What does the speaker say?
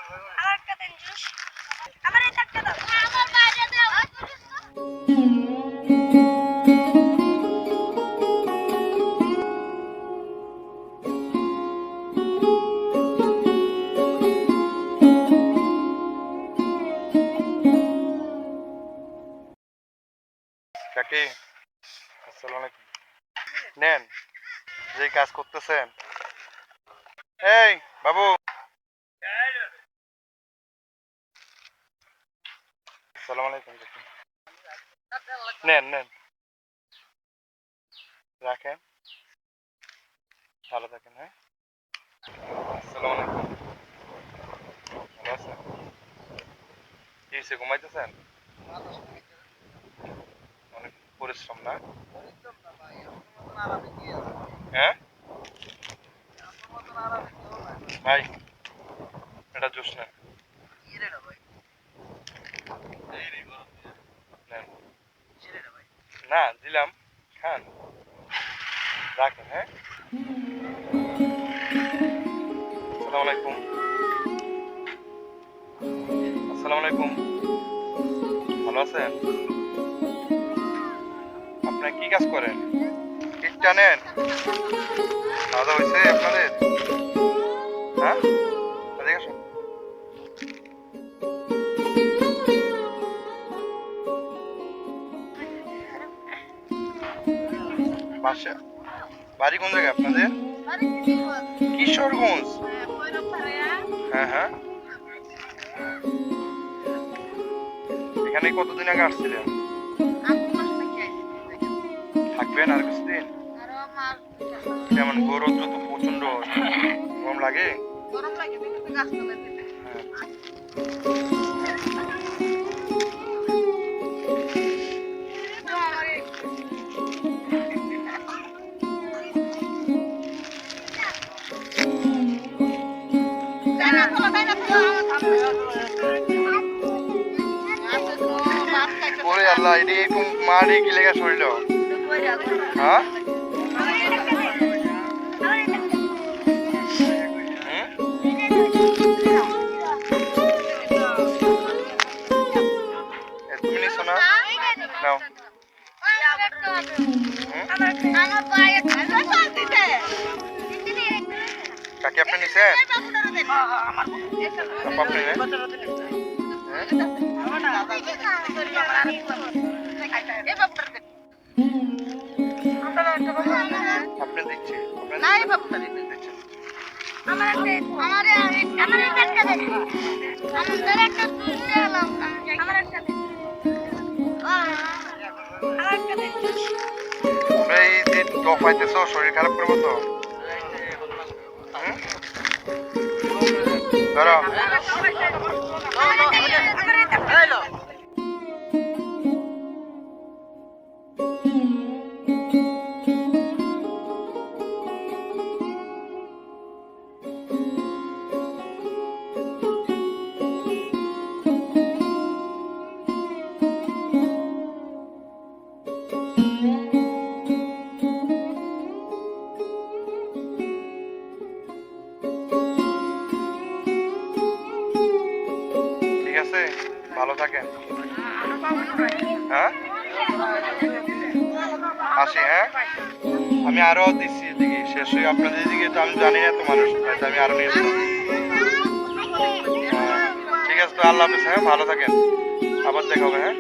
আমার একটা দেন জুস। আমার এই একটা দাও। আমার বাইরে দাও। কাকি আসসালামু আলাইকুম। নেন যে কাজ করতেছেন। এই বাবু আসসালামু আলাইকুম কাকি। নেন নেন রাখেন, ভালো থাকেন। হ্যাঁ আসসালামু আলাইকুম। ভালো আছেন? কি হয়েছে, ঘুমাইতেছেন? অনেক পরিশ্রম না? হ্যাঁ ভাই, এটা জুস নেন। নেন। না দিলাম, খান, রাখেন। হ্যাঁ আসসালামু আলাইকুম। আসসালামু আলাইকুম। ভালো আছেন? আপনারা কি কাজ করেন? ইট টানেন? খাওয়া দাওয়া হয়েছে আপনাদের? হ্যাঁ এদিকে আসুন। বাসা বাড়ি কোন জায়গায় আপনাদের? কিশোরগঞ্জ। হ্যাঁ হ্যাঁ, এখানে কতদিন আগে আসছিলেন? থাকবেন আর কিছুদিন? যেমন গরম তো প্রচন্ড গরম লাগে। ওরে আল্লাহ, এটি এরকম মারি কি লেগে শরীর? হ্যাঁ তুমি নিছো না? নাও। কাকি আপনি নিছেন? আপনি নেন। আপনি দিচ্ছি, এই যে দফাইতেছো শরীর খারাপ করবো তো। ধরো ঠিক আছে, ভালো থাকেন। হ্যাঁ আসি। হ্যাঁ আমি আরো দিচ্ছি, এদিকে শেষ হয়ে আপনাদের দিকে তো আমি জানি না তো মানুষ, আমি আরো নিয়ে যাবো। ঠিক আছে তো, আল্লাহ হাফেজ। হ্যাঁ ভালো থাকেন, আবার দেখা হবে। হ্যাঁ।